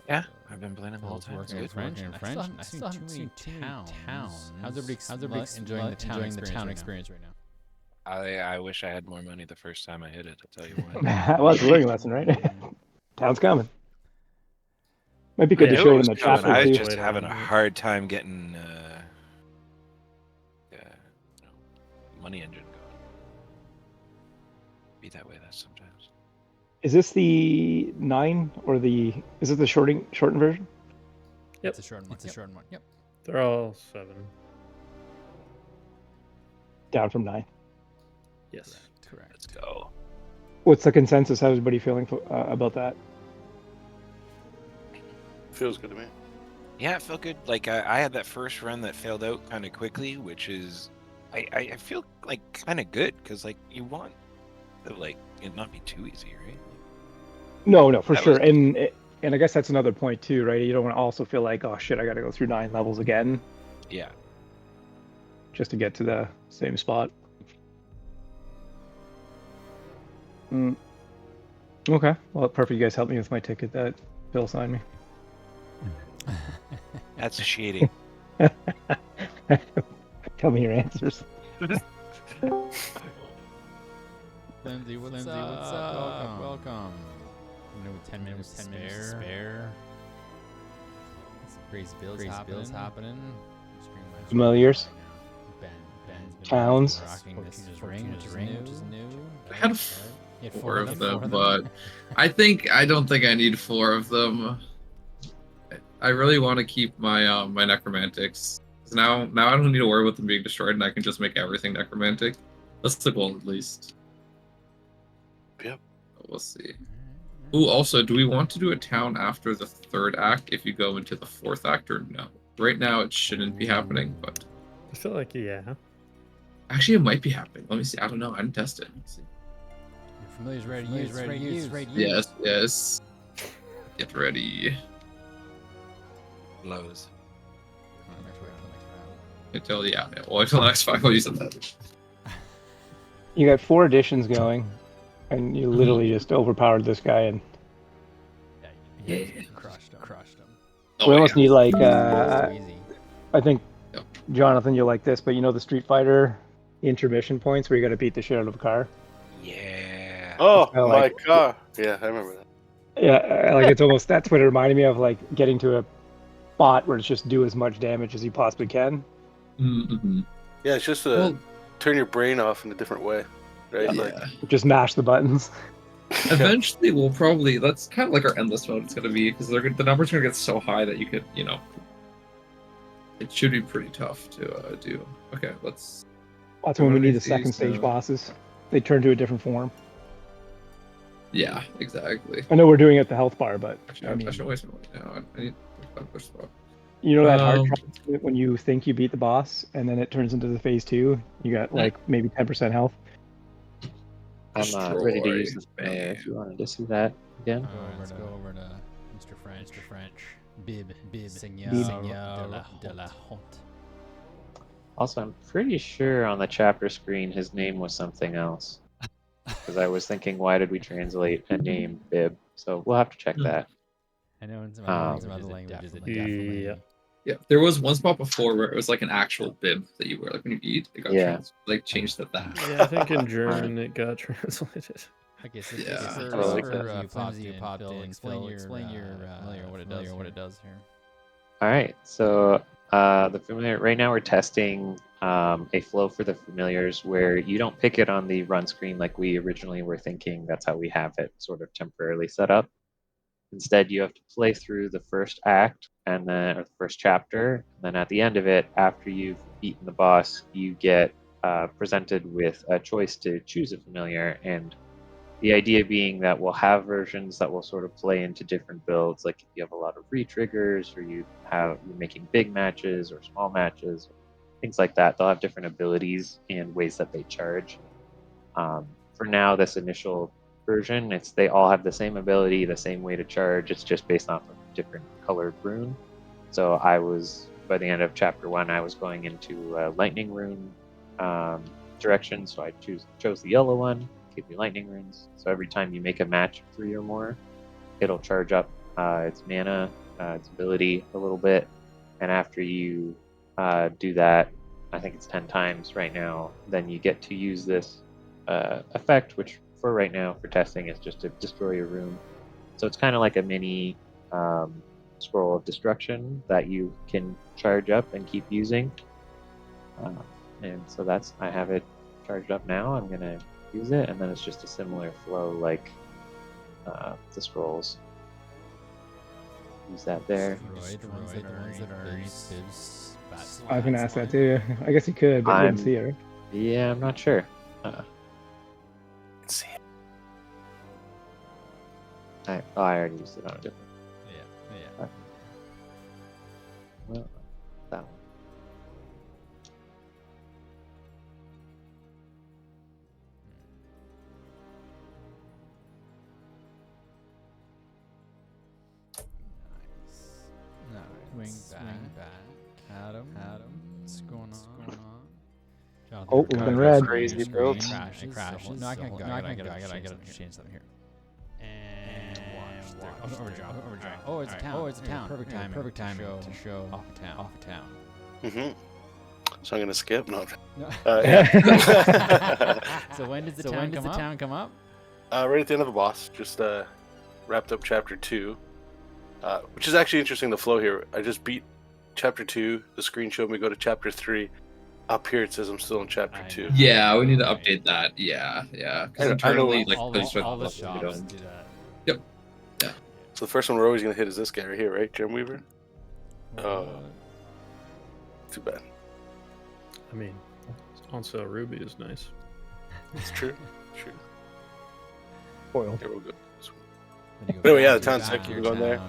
Yeah, I've been playing it the whole time. Working in French. I still haven't seen too many towns. How's everybody enjoying the town experience right now? I wish I had more money the first time I hit it. I'll tell you what. well, it's a learning lesson, right? Town's coming. Might be good to show it in the chapter I too. was just having a hard time getting money engine going. Be that way that sometimes. Is this the 9 or is it the shortened version? Yep. It's a short one. It's a short one. Yep. They're all 7. Down from 9. Yes. Correct. Let's go. What's the consensus? How's everybody feeling about that? Feels good to me. Yeah, it felt good. Like I had that first run that failed out kind of quickly, which is, I feel like kind of good because like you want to like it not be too easy, right? No, for That sure. was- And I guess that's another point too, right? You don't want to also feel like, oh shit, I got to go through 9 levels again Yeah. just to get to the same spot. Okay. Well, perfect. You guys helped me with my ticket that Bill signed me. That's shady. Tell me your answers. Lindsay, what's up? Welcome. With 10 minutes to spare. Some crazy bills happening. Familiars. Ben's been Towns. rocking this ring, which is new. I had 4 of them, but I don't think I need 4 of them. I really want to keep my my necromantics. Now I don't need to worry about them being destroyed, and I can just make everything necromantic. That's the goal, at least. Yep. We'll see. Ooh, also, do we want to do a town after the 3rd act if you go into the 4th act, or no? Right now, it shouldn't be happening, but... I feel like, yeah. Actually, it might be happening. Let me see. I don't know. I didn't test it. Let's see. Your familiar's ready to use. Yes. Get ready. Lows. Until, yeah. Well, until the next 5, I'll use that. You got 4 additions going, and you literally just overpowered this guy, and Yeah. Crushed him. we almost need like Easy. I think Jonathan, you'll like this, but you know the Street Fighter intermission points where you got to beat the shit out of a car. Yeah. Oh kinda my like- god! Yeah, I remember that. Yeah, like it's almost that's what it reminded me of, like getting to a spot where it's just do as much damage as you possibly can. Mm-hmm. Yeah, it's just turn your brain off in a different way, right? Yeah. Like, Just mash the buttons. Eventually, we'll probably... That's kind of like our endless mode it's going to be, because the numbers are going to get so high that you could, it should be pretty tough to do. Okay, let's... That's when we need the these, second stage bosses. They turn to a different form. Yeah, exactly. I know we're doing it at the health bar, but Actually, I mean, I should waste my money now. I need to push spot. you know that hard try when you think you beat the boss and then it turns into the phase 2, you got like maybe 10% health. I'm ready to use this familiar if you wanted to see that again. Let's go over to Mr. French. Bib, Seigneur de la Honte. Also, I'm pretty sure on the chapter screen his name was something else. Because I was thinking, why did we translate a name Bib? So we'll have to check that. I know in some other languages it definitely... Yeah, there was one spot before where it was like an actual bib that you wear, like when you eat, it got changed to that. Yeah, I think in German it got translated. Okay, so Yeah. Flimsy popped in. Explain your familiar, what it does here. All right, so the familiar. Right now we're testing a flow for the familiars where you don't pick it on the run screen like we originally were thinking. That's how we have it sort of temporarily set up. Instead, you have to play through the first act or the first chapter. And then at the end of it, after you've beaten the boss, you get presented with a choice to choose a familiar. And the idea being that we'll have versions that will sort of play into different builds. Like if you have a lot of re-triggers, or you're making big matches or small matches, things like that. They'll have different abilities and ways that they charge. For now, this initial version, they all have the same ability, the same way to charge. It's just based off of different colored rune. So by the end of chapter 1, I was going into lightning rune direction. So I chose the yellow one, give me lightning runes. So every time you make a match of 3 or more, it'll charge up its mana, its ability a little bit. And after you do that, I think it's 10 times right now, then you get to use this effect, which for right now, for testing, is just to destroy a room. So it's kind of like a mini scroll of destruction that you can charge up and keep using. And so I have it charged up now. I'm going to use it, and then it's just a similar flow like the scrolls. use that there. The ones that are bibs. I was gonna ask that too. I guess you could, but you wouldn't see it. Right? Yeah, I'm not sure. Let's see. I already used it on a different. Yeah. Well, that one. Nice. Wing back. Adam. What's going on? Jonathan, Oh, we've been red. Crazy build. It crashes. No, I gotta change something here. And watch. Overdrive. Oh, it's a town. Perfect timing to show off a town. Mm-hmm. So I'm gonna skip. No. Yeah. So when does the town come up? Right at the end of the boss. Just wrapped up chapter 2, which is actually interesting. The flow here. I just beat chapter 2. The screen showed me go to chapter 3. Up here it says I'm still in chapter 2. Yeah, we need to update that. Yeah. Because internally, like all the shops do that. Yep. Yeah. So the first one we're always gonna hit is this guy right here, right, Gem Weaver? Too bad. I mean, on sale Ruby is nice. It's true. True. Foil. Here we'll go. Anyway, yeah, the town's sick. You can go in there.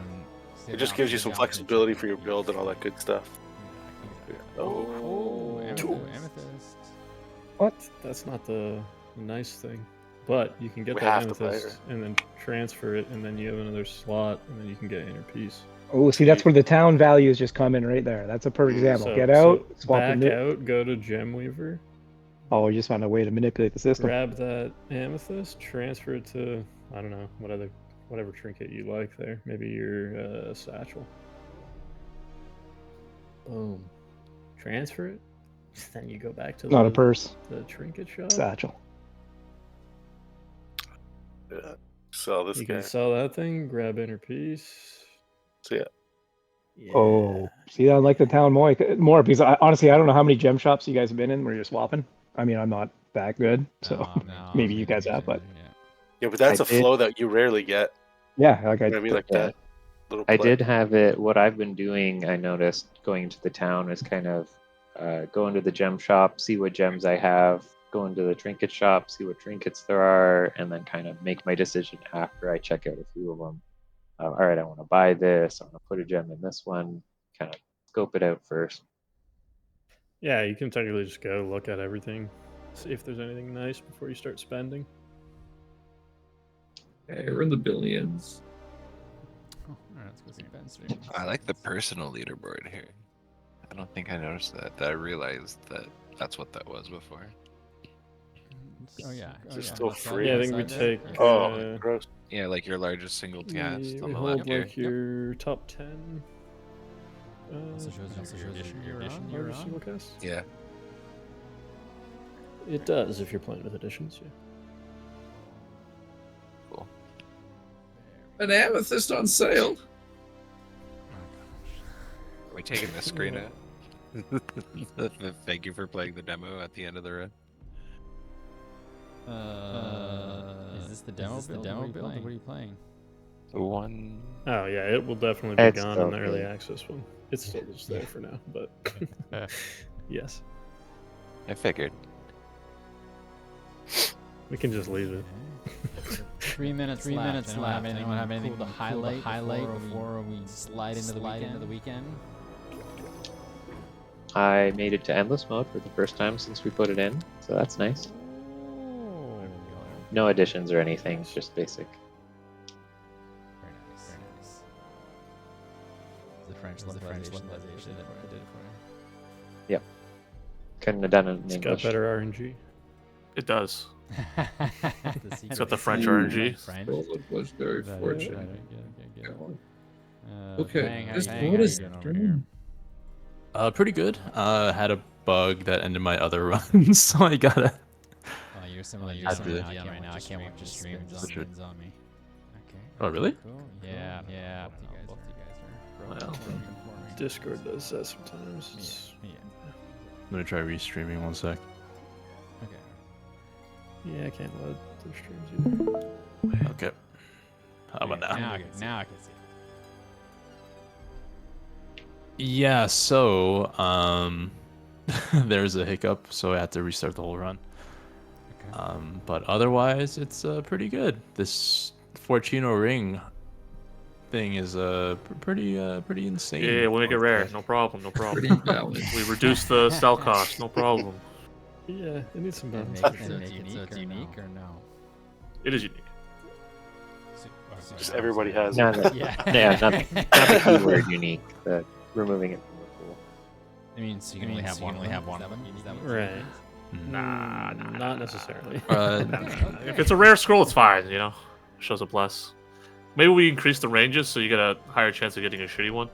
It just gives you some flexibility for your build and all that good stuff. Oh, amethyst. What? That's not the nice thing. But you can get We that have to play amethyst and then transfer it, and then you have another slot, and then you can get inner peace. Oh, see, that's where the town values just come in right there. That's a perfect example. So- Get out, so swap back the out, go to Gem Weaver, Oh, you just found a way to manipulate the system. grab that amethyst, transfer it to, I don't know, whatever trinket you like there. Maybe your satchel. Boom. Transfer it. Then you go back to Not a purse, the trinket shop. satchel. Yeah. Sell this You guy. can sell that thing, grab inner peace. So yeah. Yeah. Oh, see, I like the town more because honestly, I don't know how many gem shops you guys have been in where you're swapping. I mean, I'm not that good, so maybe you guys have, but Yeah, but that's I a flow that you rarely get. yeah, like You know what I mean, like Yeah. that little. I play. did have it. What I've been doing, I noticed going into the town is kind of go into the gem shop, see what gems I have, go into the trinket shop, see what trinkets there are, and then kind of make my decision after I check out a few of them. All right, I want to buy this. I want to put a gem in this one. Kind of scope it out first. Yeah, you can technically just go look at everything, see if there's anything nice before you start spending. Hey, we're in the billions. Oh, all right, let's go see Ben stream. I like the personal leaderboard here. I don't think I noticed that. I realized that that's what that was before. Oh yeah. Is it still free? Yeah, I think we take. Oh, gross. Yeah, like your largest single cast we on the hold left here. like your top 10. Also shows your edition you're largest on. single cast. Yeah. It does if you're playing with editions. Yeah. Cool. An amethyst on sale. Are we taking this screen out? Thank you for playing the demo at the end of the run. Is this the demo build? What are you playing? One. Oh yeah, it will definitely be It's gone in the still early good. access one. It's still just there for now, but yes, I figured. we can just leave it. 3 minutes. Anyone have anything to highlight before we slide into the weekend? I made it to endless mode for the first time since we put it in, so that's nice. No additions or anything, just basic. Very nice. The French localization did it for you. Yep. Couldn't have done it in It's got English. better RNG. It does. It's It's got the French RNG. Was very fortunate. Okay, Bang, this hang, boat how is you doing over here? Pretty good. Had a bug that ended my other run, so I gotta. Oh, you're similar Had to- right now. I can't watch your streams on me. Okay. Oh, really? Cool. Yeah. Both you guys are. Well, Discord does that sometimes. It's- Yeah. I'm gonna try restreaming 1 sec. Okay. Yeah, I can't load the streams either. Okay. How about now? Now I can see. Yeah, so there's a hiccup, so I had to restart the whole run. Okay. But otherwise, it's pretty good. This Fortuno ring thing is pretty insane. Yeah, we'll make it rare. No problem. No problem. Pretty valid. We reduce the sell cost. No problem. Yeah, it needs some And balance. make it so it's unique or no? It is unique. Just everybody has No, it. no, Yeah. yeah, not the keyword unique. The removing it from the pool. I mean, so you can only have one. Only have one. Right. Nah. Not necessarily. If it's a rare scroll, it's fine. You know, shows up less. Maybe we increase the ranges so you get a higher chance of getting a shitty one.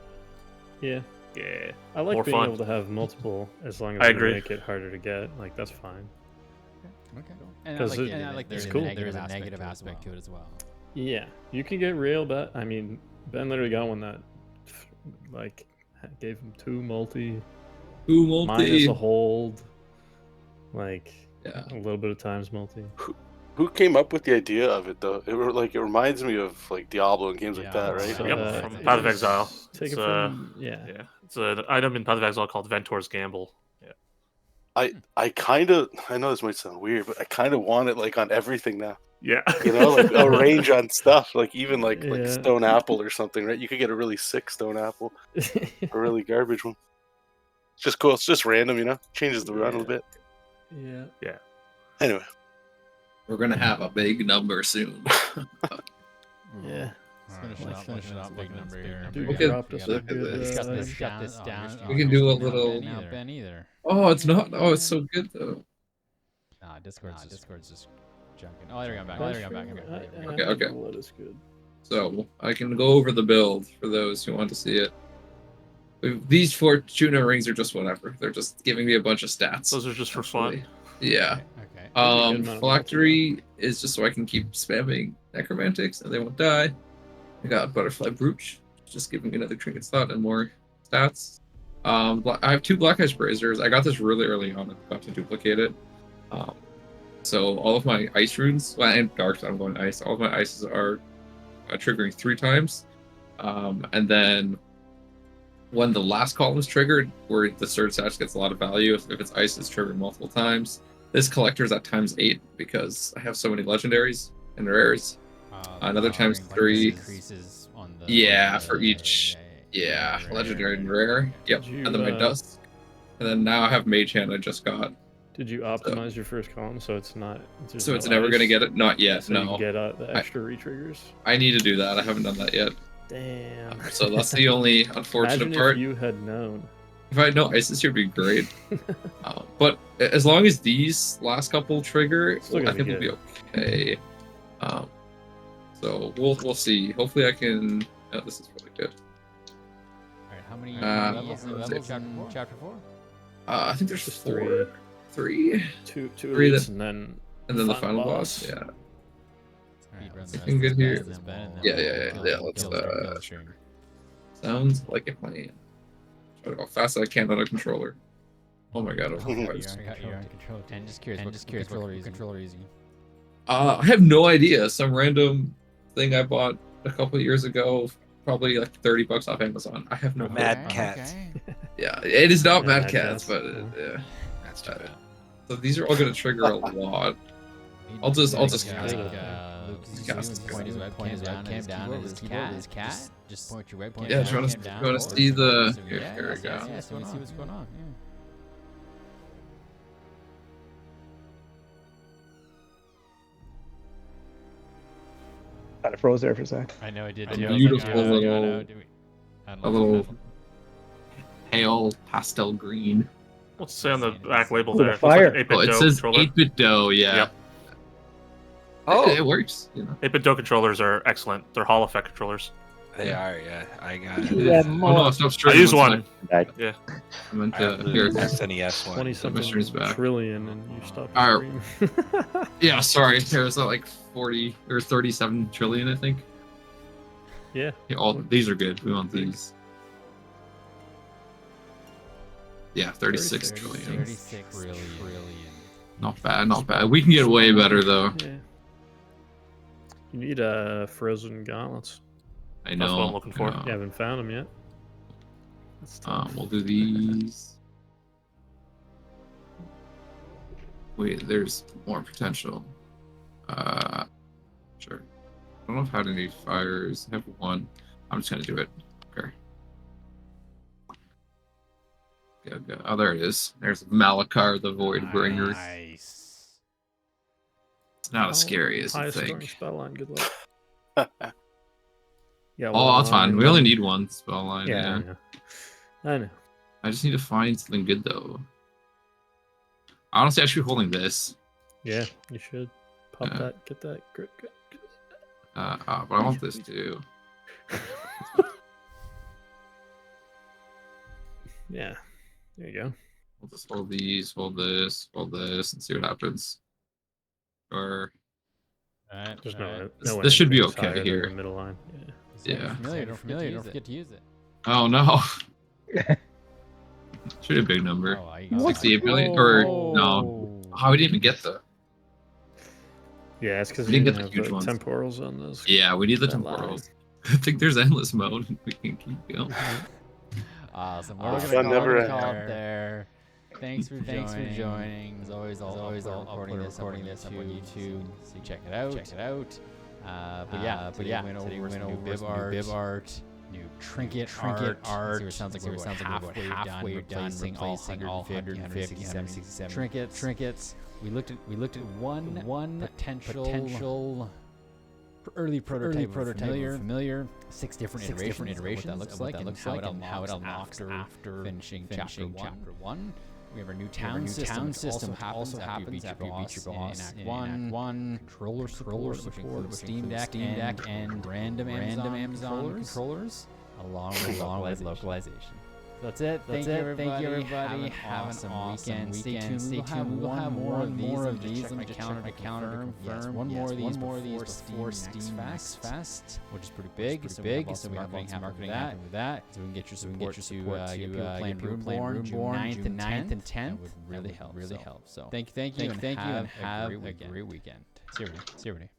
Yeah. Yeah. I like More being fun. able to have multiple as long as I they agree. make it harder to get. Like, that's fine. Okay. And I 'Cause like it's there's cool. There is a negative aspect to it as well. Yeah. You can get real, but I mean, Ben literally got one that, like, gave him 2 multi, Ooh, multi. minus a hold, like, Yeah. a little bit of times multi. Who came up with the idea of it though? It reminds me of like Diablo and games like that, right? Yep, from Path of Exile. Take It's, it from, yeah. It's an item in Path of Exile called Ventor's Gamble. Yeah. I know this might sound weird, but I kind of want it like on everything now. Yeah. You know, like a range on stuff, like even like Yeah. stone apple or something, right? You could get a really sick stone apple, a really garbage one. It's just cool. It's just random, you know. Changes the run a little bit. Yeah. Yeah. Anyway, We're gonna have a big number soon. Yeah. Let's finish it up. Big number here. Dude, Look at- dropped us a look at good, this. Shut item. this down. We can do a little- Not Ben either. Oh, it's not. Oh, it's so good though. Nah, Discord's just junking. Oh, there we go. Back. There we go. Back. Okay. Well, that is good. So I can go over the build for those who want to see it. These Fortuna rings are just whatever. They're just giving me a bunch of stats. Those are just for fun. Yeah. Okay. Phylactery is just so I can keep spamming necromantics and they won't die. I got butterfly brooch, just giving me another trinket slot and more stats. I have 2 black ice braziers. I got this really early on. I got to duplicate it. So all of my ice runes, well, and darks, I'm going ice. All of my ices are triggering 3 times, and then when the last column is triggered, where the third stat gets a lot of value, if it's ice, it's triggered multiple times. This collector's at ×8 because I have so many legendaries and rares. Another ×3. Increases on the. Yeah, for each. Yeah, legendary and rare. Yep, Did you, and then my dusk. And then now I have mage hand I just got. Did you optimize your first column so it's not? So it's never gonna get it? Not yet, so you no. can get the extra retriggers. I need to do that. I haven't done that yet. Damn. So that's the only unfortunate Imagine part. if you had known. If I had no ice this year, would be great. But as long as these last couple trigger, Still I gonna think be we'll be okay. So we'll see. Hopefully I can. Oh, this is really good. Alright, how many levels in chapter 4? I think there's Just 4. 3. Two 3 elites, that- and then the final boss. Yeah. Alright, Looking good here. Yeah, yeah. let's, Sounds like a plan. Try to go fast as I can on a controller. Oh my god. You're on control. And just curious, what controller is you? I have no idea. Some random thing I bought a couple of years ago, probably like $30 off Amazon. I have no Mad clue. Cats. Yeah, it is not Yeah, Mad Mad Cats, Cats. but Yeah. That's too bad. so these are all going to trigger a lot. I'll just cast it. Point his webcam down at his cat. Just point your webcam Yeah, down. do you want to see the? Here we go. Yeah, so we see what's going on. Yeah. Kind of froze there for a sec. I know I did. A too. beautiful I was like, little- oh, no, A little pale pastel green. What's it say on the back label Ooh, the there? Looks fire. like 8-bit Oh, it dough says controller. 8-bit dough. Yeah. Yep. Oh, it works. You know. 8-bit dough controllers are excellent. They're Hall effect controllers. they are. Yeah, I got Oh no, stop I streaming. use one one. second. Yeah. I meant I to. have the Here. SNES one. 20 Submissions something back. trillion, and you stop the Alright. stream. Yeah, sorry. There's like 40 or 37 trillion, I think. Yeah. Yeah, all these are good. We want these. Yeah, 36 trillion. 36 trillion. Not bad, not bad. We can get way better though. Yeah. You need frozen gauntlets. I That's what know. I'm looking for. I know. You haven't found them yet. We'll do these. Wait, there's more potential. Sure. I don't know if I had any fires. I have one. I'm just gonna do it. Okay. Go. Oh, there it is. There's Malakar, the Voidbringer. Nice. It's not as scary as you Highest scoring think. spell line. Good luck. Yeah. Oh, that's fine. We only need one spell line. Yeah. Yeah. I know. I just need to find something good though. Honestly, I should be holding this. Yeah, you should. Pop that. Get that. Good. But I want this too. Yeah. There you go. We'll just hold these, hold this, and see what happens. Or There's no this should be anything's higher okay than here. the middle line. Yeah. Don't forget to use it. Oh no. Should be a big number. 68 million or no. Oh, we didn't even get the. Yeah, it's because we you didn't didn't get the have huge ones. temporals on those. Yeah, we need the that line. temporals. I think there's endless mode. We can keep going. Awesome. We're We're gonna gonna call call it it there. Thanks for joining. As always, I'll recording this up on YouTube, so you check it out. But yeah, today we went over bib art, new trinket art. It sounds like we're halfway done replacing all 150, trinkets. We looked at one potential early prototype familiar. 6 different iterations of what that looks like and how it unlocks after finishing chapter 1. We have our new town system also happens after you beat your boss in Act 1. Controller support, which includes Steam Deck and random Amazon controllers, along with localization. So that's it. Thank you, everybody. Have an awesome weekend. Stay tuned. We'll have more of these. Let me just check my calendar. Yes, one more of these before Steam Next Fest, which is pretty big. So we have marketing happening with that. So we can get your support to get people playing Runeborn June 9th and 10th. That would really help. So thank you, and have a great weekend. See you, everybody.